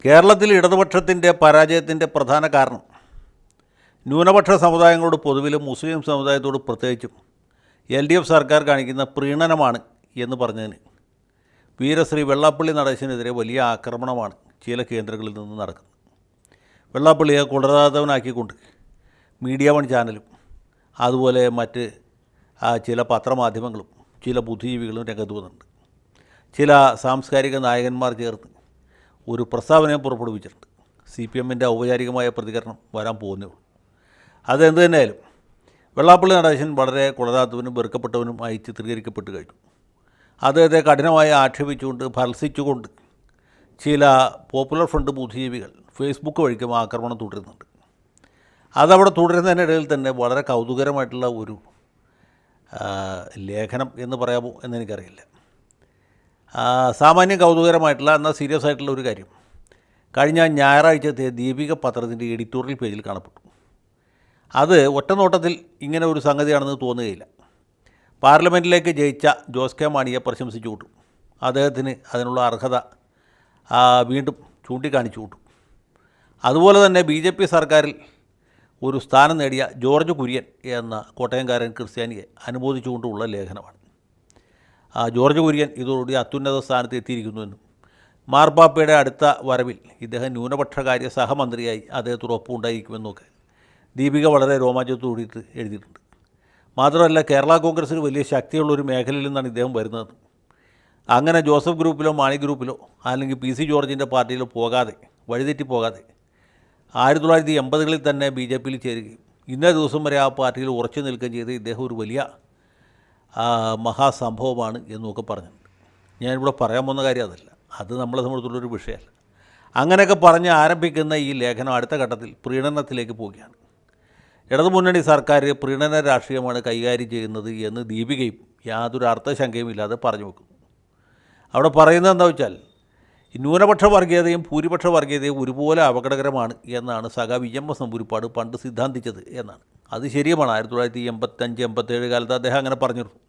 കേരളത്തിൽ ഇടതുപക്ഷത്തിൻ്റെ പരാജയത്തിൻ്റെ പ്രധാന കാരണം ന്യൂനപക്ഷ സമുദായങ്ങളോട് പൊതുവിലും മുസ്ലിം സമുദായത്തോട് പ്രത്യേകിച്ചും LDF സർക്കാർ കാണിക്കുന്ന പ്രീണനമാണ് എന്ന് പറഞ്ഞതിന് വീരശ്രീ വെള്ളാപ്പള്ളി നടേശനെതിരെ വലിയ ആക്രമണമാണ് ചില കേന്ദ്രങ്ങളിൽ നിന്ന് നടക്കുന്നത്. വെള്ളാപ്പള്ളിയെ കൊലപാതകനാക്കിക്കൊണ്ട് മീഡിയ വൺ ചാനലും അതുപോലെ മറ്റ് ചില പത്രമാധ്യമങ്ങളും ചില ബുദ്ധിജീവികളും രംഗത്ത് വന്നിട്ടുണ്ട്. ചില സാംസ്കാരിക നായകന്മാർ ചേർന്ന് ഒരു പ്രസ്താവനയും പുറപ്പെടുവിച്ചിട്ടുണ്ട്. CPMൻ്റെ ഔപചാരികമായ പ്രതികരണം വരാൻ പോകുന്നേ ഉള്ളൂ. അതെന്ത് തന്നെയായാലും വെള്ളാപ്പള്ളി നടേശൻ വളരെ കൊലപാതകനും വെറുക്കപ്പെട്ടവനും ആയി ചിത്രീകരിക്കപ്പെട്ട് കഴിഞ്ഞു. അദ്ദേഹത്തെ കഠിനമായി ആക്ഷേപിച്ചുകൊണ്ട് ഭത്സിച്ചുകൊണ്ട് ചില പോപ്പുലർ ഫ്രണ്ട് ബുദ്ധിജീവികൾ ഫേസ്ബുക്ക് വഴിക്കും ആക്രമണം തുടരുന്നുണ്ട്. അതവിടെ തുടരുന്നതിനിടയിൽ തന്നെ വളരെ കൗതുകരമായിട്ടുള്ള ഒരു ലേഖനം എന്ന് പറയാമോ എന്നെനിക്കറിയില്ല. സാമാന്യം കൗതുകരമായിട്ടുള്ള എന്നാൽ സീരിയസ് ആയിട്ടുള്ള ഒരു കാര്യം കഴിഞ്ഞ ഞായറാഴ്ചത്തെ ദീപിക പത്രത്തിൻ്റെ എഡിറ്റോറിയൽ പേജിൽ കാണപ്പെട്ടു. അത് ഒറ്റ നോട്ടത്തിൽ ഇങ്ങനെ ഒരു സംഗതിയാണെന്ന് തോന്നുകയില്ല. പാർലമെൻറ്റിലേക്ക് ജയിച്ച ജോസ് കെ മാണിയെ പ്രശംസിച്ചു കൂട്ടും. അദ്ദേഹത്തിന് അതിനുള്ള അർഹത വീണ്ടും ചൂണ്ടിക്കാണിച്ചു കൂട്ടും. അതുപോലെ തന്നെ BJP സർക്കാരിൽ ഒരു സ്ഥാനം നേടിയ ജോർജ് കുര്യൻ എന്ന കോട്ടയംകാരൻ ക്രിസ്ത്യാനിയെ അനുമോദിച്ചുകൊണ്ടുള്ള ലേഖനമാണ്. ജോർജ് കുര്യൻ ഇതോടുകൂടി അത്യുന്നത സ്ഥാനത്ത് എത്തിയിരിക്കുന്നുവെന്നും മാർപ്പാപ്പയുടെ അടുത്ത വരവിൽ ഇദ്ദേഹം ന്യൂനപക്ഷകാര്യ സഹമന്ത്രിയായി അദ്ദേഹത്തോട് ഒപ്പമുണ്ടായിരിക്കുമെന്നൊക്കെ ദീപിക വളരെ രോമാഞ്ചത്തോടിയിട്ട് എഴുതിയിട്ടുണ്ട്. മാത്രമല്ല കേരള കോൺഗ്രസ്സിന് വലിയ ശക്തിയുള്ളൊരു മേഖലയിൽ നിന്നാണ് ഇദ്ദേഹം വരുന്നത്. അങ്ങനെ ജോസഫ് ഗ്രൂപ്പിലോ മാണി ഗ്രൂപ്പിലോ അല്ലെങ്കിൽ PC ജോർജിൻ്റെ പാർട്ടിയിലോ പോകാതെ വഴിതെറ്റി പോകാതെ 1980കളിൽ തന്നെ BJPയിൽ ചേരുകയും ഇന്നേ ദിവസം വരെ ആ പാർട്ടിയിൽ ഉറച്ചു നിൽക്കുകയും ചെയ്ത് ഇദ്ദേഹം ഒരു വലിയ മഹാസംഭവമാണ് എന്നൊക്കെ പറഞ്ഞിട്ടുണ്ട്. ഞാനിവിടെ പറയാൻ പോകുന്ന കാര്യം അതല്ല, അത് നമ്മളെ സംബന്ധിച്ചുള്ളൊരു വിഷയമല്ല. അങ്ങനെയൊക്കെ പറഞ്ഞ് ആരംഭിക്കുന്ന ഈ ലേഖനം അടുത്ത ഘട്ടത്തിൽ പ്രീണനത്തിലേക്ക് പോവുകയാണ്. ഇടതുമുന്നണി സർക്കാർ പ്രീണന രാഷ്ട്രീയമാണ് കൈകാര്യം ചെയ്യുന്നത് എന്ന് ദീപികയും യാതൊരു അർത്ഥശങ്കയും ഇല്ലാതെ പറഞ്ഞു വെക്കുന്നു. അവിടെ പറയുന്നത് എന്താ വെച്ചാൽ ന്യൂനപക്ഷ വർഗീയതയും ഭൂരിപക്ഷ വർഗീയതയും ഒരുപോലെ അപകടകരമാണ് എന്നാണ് സഖാ VMS നമ്പൂതിരിപ്പാട് പണ്ട് സിദ്ധാന്തിച്ചത് എന്നാണ്. അത് ശരിയുമാണ്. 1985-87 കാലത്ത് അദ്ദേഹം അങ്ങനെ പറഞ്ഞിരുന്നു.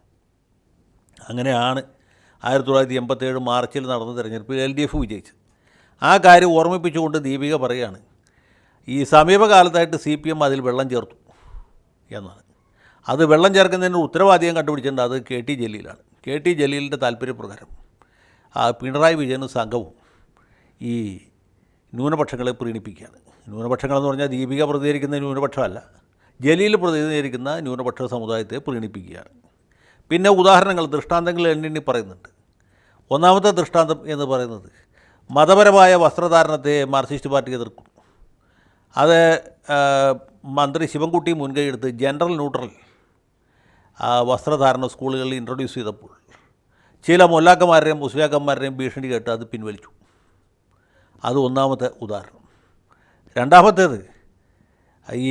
അങ്ങനെയാണ് 1987 മാർച്ചിൽ നടന്ന തെരഞ്ഞെടുപ്പിൽ LDF വിജയിച്ചത്. ആ കാര്യം ഓർമ്മിപ്പിച്ചുകൊണ്ട് ദീപിക പറയുകയാണ് ഈ സമീപകാലത്തായിട്ട് CPM അതിൽ വെള്ളം ചേർത്തു എന്നാണ്. അത് വെള്ളം ചേർക്കുന്നതിന് ഉത്തരവാദിയം കണ്ടുപിടിച്ചിട്ടുണ്ട്. അത് KT ജലീലാണ്. KT ജലീലിൻ്റെ താല്പര്യപ്രകാരം പിണറായി വിജയനും സംഘവും ഈ ന്യൂനപക്ഷങ്ങളെ പ്രീണിപ്പിക്കുകയാണ്. ന്യൂനപക്ഷങ്ങളെന്ന് പറഞ്ഞാൽ ദീപിക പ്രതികരിക്കുന്ന ന്യൂനപക്ഷമല്ല, ജലീൽ പ്രതിനിധീകരിക്കുന്ന ന്യൂനപക്ഷ സമുദായത്തെ പ്രീണിപ്പിക്കുകയാണ്. പിന്നെ ഉദാഹരണങ്ങൾ ദൃഷ്ടാന്തങ്ങൾ എണ്ണി പറയുന്നുണ്ട്. ഒന്നാമത്തെ ദൃഷ്ടാന്തം എന്ന് പറയുന്നത് മതപരമായ വസ്ത്രധാരണത്തെ മാർക്സിസ്റ്റ് പാർട്ടി എതിർക്കും. അത് മന്ത്രി ശിവൻകുട്ടി മുൻകൈയെടുത്ത് ജെൻഡർ ന്യൂട്രൽ വസ്ത്രധാരണ സ്കൂളുകളിൽ ഇൻട്രൊഡ്യൂസ് ചെയ്തപ്പോൾ ചില മൊല്ലാക്കന്മാരുടെയും മുസ്ലിയാക്കന്മാരുടെയും ഭീഷണി കേട്ട് അത് പിൻവലിച്ചു. അത് ഒന്നാമത്തെ ഉദാഹരണം. രണ്ടാമത്തേത് ഈ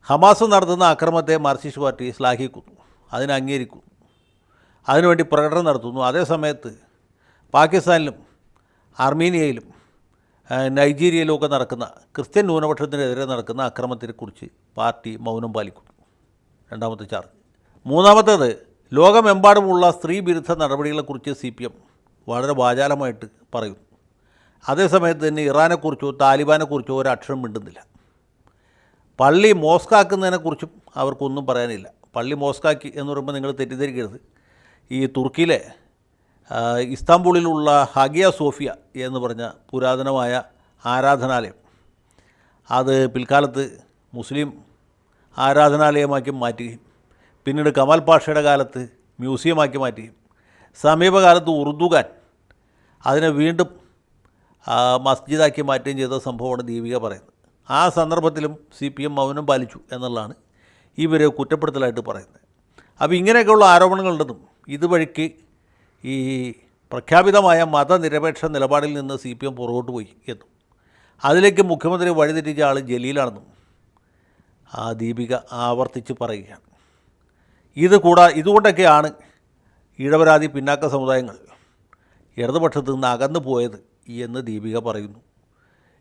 ഹമാസ് നടത്തുന്ന അക്രമത്തെ മാർക്സിസ്റ്റ് പാർട്ടി ശ്ലാഘിക്കുന്നു, അതിനെ അംഗീകരിക്കുന്നു, അതിനുവേണ്ടി പ്രകടനം നടത്തുന്നു. അതേ സമയത്ത് പാകിസ്ഥാനിലും അർമീനിയയിലും നൈജീരിയയിലും ഒക്കെ നടക്കുന്ന ക്രിസ്ത്യൻ ന്യൂനപക്ഷത്തിനെതിരെ നടക്കുന്ന അക്രമത്തെക്കുറിച്ച് പാർട്ടി മൗനം പാലിക്കുന്നു. രണ്ടാമത്തെ ചാർജ്. മൂന്നാമത്തേത് ലോകമെമ്പാടുമുള്ള സ്ത്രീ വിരുദ്ധ നടപടികളെക്കുറിച്ച് CPM വളരെ വാചാലമായിട്ട് പറയുന്നു. അതേസമയത്ത് തന്നെ ഇറാനെക്കുറിച്ചോ താലിബാനെക്കുറിച്ചോ ഒരക്ഷരം മിണ്ടുന്നില്ല. പള്ളി മോസ്കാക്കുന്നതിനെക്കുറിച്ചും അവർക്കൊന്നും പറയാനില്ല. പള്ളി മോസ്കാക്കി എന്ന് പറയുമ്പോൾ നിങ്ങൾ തെറ്റിദ്ധരിക്കരുത്. ഈ തുർക്കിയിലെ ഇസ്താംബൂളിലുള്ള ഹഗിയ സോഫിയ എന്ന് പറഞ്ഞ പുരാതനമായ ആരാധനാലയം അത് പിൽക്കാലത്ത് മുസ്ലിം ആരാധനാലയമാക്കി മാറ്റുകയും പിന്നീട് കമാൽ പാഷയുടെ കാലത്ത് മ്യൂസിയമാക്കി മാറ്റുകയും സമീപകാലത്ത് ഉറുദുഖാൻ അതിനെ വീണ്ടും മസ്ജിദാക്കി മാറ്റുകയും ചെയ്ത സംഭവമാണ് ദീപിക പറയുന്നത്. ആ സന്ദർഭത്തിലും CPM മൗനം പാലിച്ചു എന്നുള്ളതാണ് ഇവരെ കുറ്റപ്പെടുത്തലായിട്ട് പറയുന്നത്. അപ്പോൾ ഇങ്ങനെയൊക്കെയുള്ള ആരോപണങ്ങളുണ്ടെന്നും ഇതുവഴിക്ക് ഈ പ്രഖ്യാപിതമായ മതനിരപേക്ഷ നിലപാടിൽ നിന്ന് CPM പുറകോട്ട് പോയി എന്നും അതിലേക്ക് മുഖ്യമന്ത്രി വഴിതെറ്റിച്ച ആൾ ജലീലാണെന്നും ദീപിക ആവർത്തിച്ച് പറയുകയാണ്. ഇതുകൊണ്ടൊക്കെയാണ് ഇടവരാതി പിന്നാക്ക സമുദായങ്ങൾ ഇടതുപക്ഷത്ത് നിന്ന് അകന്നു പോയത് എന്ന് ദീപിക പറയുന്നു.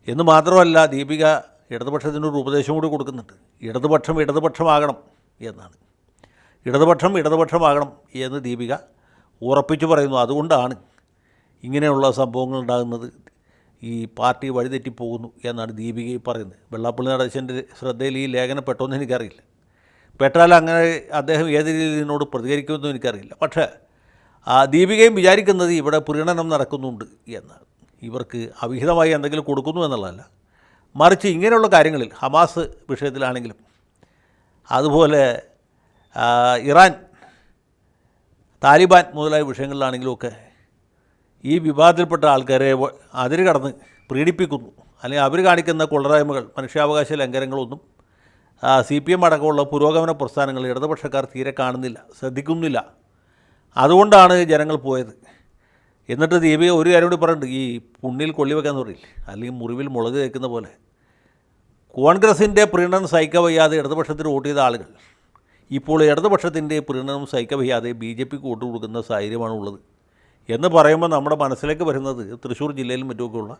എന്ന് മാത്രമല്ല ദീപിക ഇടതുപക്ഷത്തിനൊരു ഉപദേശം കൂടി കൊടുക്കുന്നുണ്ട്. ഇടതുപക്ഷമാകണം എന്നാണ്. ഇടതുപക്ഷമാകണം എന്ന് ദീപിക ഉറപ്പിച്ചു പറയുന്നു. അതുകൊണ്ടാണ് ഇങ്ങനെയുള്ള സംഭവങ്ങൾ ഉണ്ടാകുന്നത്. ഈ പാർട്ടി വഴിതെറ്റിപ്പോകുന്നു എന്നാണ് ദീപിക പറയുന്നത്. വെള്ളാപ്പള്ളി നടേശൻ്റെ ശ്രദ്ധയിൽ ഈ ലേഖനം പെട്ടോന്ന് എനിക്കറിയില്ല. പെട്ടാൽ അങ്ങനെ അദ്ദേഹം ഏത് രീതിയിൽ ഇതിനോട് പ്രതികരിക്കുമെന്നും എനിക്കറിയില്ല. പക്ഷേ ദീപികയും വിചാരിക്കുന്നത് ഇവിടെ പ്രീണനം നടക്കുന്നുണ്ട് എന്നാണ്. ഇവർക്ക് അവിഹിതമായി എന്തെങ്കിലും കൊടുക്കുന്നു എന്നുള്ളതല്ല, മറിച്ച് ഇങ്ങനെയുള്ള കാര്യങ്ങളിൽ ഹമാസ് വിഷയത്തിലാണെങ്കിലും അതുപോലെ ഇറാൻ, താലിബാൻ മുതലായ വിഷയങ്ങളിലാണെങ്കിലുമൊക്കെ ഈ വിവാദത്തിൽപ്പെട്ട ആൾക്കാരെ അതിര് കടന്ന് പീഡിപ്പിക്കുന്നു, അല്ലെങ്കിൽ അവർ കാണിക്കുന്ന കൊള്ളരായ്മകൾ, മനുഷ്യാവകാശ ലംഘനങ്ങളൊന്നും CPM അടക്കമുള്ള പുരോഗമന പ്രസ്ഥാനങ്ങൾ ഇടതുപക്ഷക്കാർ തീരെ കാണുന്നില്ല, ശ്രദ്ധിക്കുന്നില്ല. അതുകൊണ്ടാണ് ജനങ്ങൾ പോയത്. എന്നിട്ട് ദീപിക ഒരു കാര്യം കൂടി പറയുന്നുണ്ട്, ഈ പുണ്ണിൽ കൊള്ളിവെക്കാന്ന് പറയില്ലേ, അല്ലെങ്കിൽ മുറിവിൽ മുളക് തേക്കുന്ന പോലെ കോൺഗ്രസിൻ്റെ പ്രീണനം സഹിക്കാൻ വയ്യാതെ ഇടതുപക്ഷത്തിന് വോട്ട് ചെയ്ത ആളുകൾ ഇപ്പോൾ ഇടതുപക്ഷത്തിൻ്റെ പ്രീണനം സഹിക്കാൻ വയ്യാതെ BJPക്ക് വോട്ട് കൊടുക്കുന്ന സാഹചര്യമാണ് ഉള്ളത് എന്ന് പറയുമ്പോൾ നമ്മുടെ മനസ്സിലേക്ക് വരുന്നത് തൃശ്ശൂർ ജില്ലയിലും മറ്റുമൊക്കെയുള്ള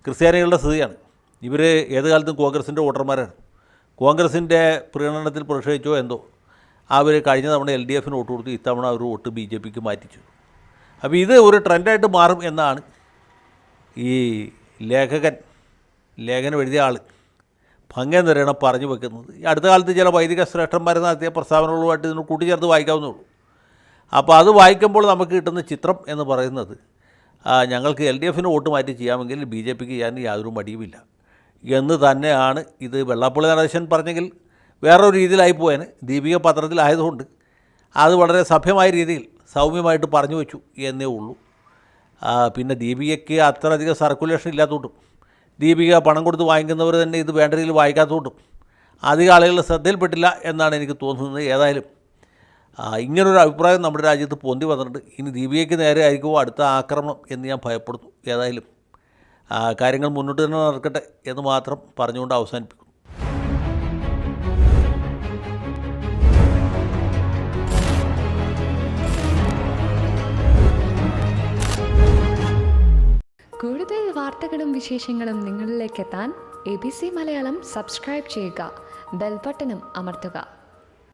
ക്രിസ്ത്യാനികളുടെ സ്ഥിതിയാണ്. ഇവർ ഏത് കാലത്തും കോൺഗ്രസിൻ്റെ വോട്ടർമാരാണ്. കോൺഗ്രസിൻ്റെ പ്രീണനത്തിൽ പ്രതിഷേധിച്ചോ എന്തോ അവർ കഴിഞ്ഞ തവണ LDFന് വോട്ട് കൊടുത്തു, ഇത്തവണ അവർ വോട്ട് BJPക്ക് മാറ്റിച്ചു. അപ്പോൾ ഇത് ഒരു ട്രെൻഡായിട്ട് മാറും എന്നാണ് ഈ ലേഖനം എഴുതിയ ആൾ ഭംഗം നിറയണം പറഞ്ഞു വെക്കുന്നത്. ഈ അടുത്ത കാലത്ത് ചില വൈദിക ശ്രേഷ്ഠന്മാർ നടത്തിയ പ്രസ്താവനകളുമായിട്ട് ഇതിന് കൂട്ടിച്ചേർത്ത് വായിക്കാവുന്നേ ഉള്ളൂ. അപ്പോൾ അത് വായിക്കുമ്പോൾ നമുക്ക് കിട്ടുന്ന ചിത്രം എന്ന് പറയുന്നത് ഞങ്ങൾക്ക് LDFന് വോട്ട് മാറ്റി ചെയ്യാമെങ്കിൽ BJPക്ക് ചെയ്യാൻ യാതൊരു മടിയുമില്ല എന്ന് തന്നെയാണ്. ഇത് വെള്ളാപ്പള്ളി നടേശൻ പറഞ്ഞെങ്കിൽ വേറൊരു രീതിയിലായി പോയേനെ. ദീപിക പത്രത്തിലായതുകൊണ്ട് അത് വളരെ സഭ്യമായ രീതിയിൽ സൗമ്യമായിട്ട് പറഞ്ഞു വെച്ചു എന്നേ ഉള്ളൂ. പിന്നെ ദീപികയ്ക്ക് അത്രയധികം സർക്കുലേഷൻ ഇല്ലാത്തതുകൊണ്ടും ദീപിക പണം കൊടുത്ത് വാങ്ങിക്കുന്നവർ തന്നെ ഇത് വേണ്ട രീതിയിൽ വായിക്കാത്തതുകൊണ്ടും അധികം ആളുകളുടെ ശ്രദ്ധയിൽപ്പെട്ടില്ല എന്നാണ് എനിക്ക് തോന്നുന്നത്. ഏതായാലും ഇങ്ങനൊരു അഭിപ്രായം നമ്മുടെ രാജ്യത്ത് പൊന്തി വന്നിട്ടുണ്ട്. ഇനി ദീപികയ്ക്ക് നേരെ ആയിരിക്കുമോ അടുത്ത ആക്രമണം എന്ന് ഞാൻ ഭയപ്പെടുന്നു. ഏതായാലും കാര്യങ്ങൾ മുന്നോട്ട് തന്നെ നടക്കട്ടെ എന്ന് മാത്രം പറഞ്ഞുകൊണ്ട് അവസാനിപ്പിക്കും. കൂടുതൽ വാർത്തകളും വിശേഷങ്ങളും നിങ്ങളിലേക്ക് എത്താൻ ABC മലയാളം സബ്സ്ക്രൈബ് ചെയ്യുക, ബെൽ ബട്ടണും അമർത്തുക.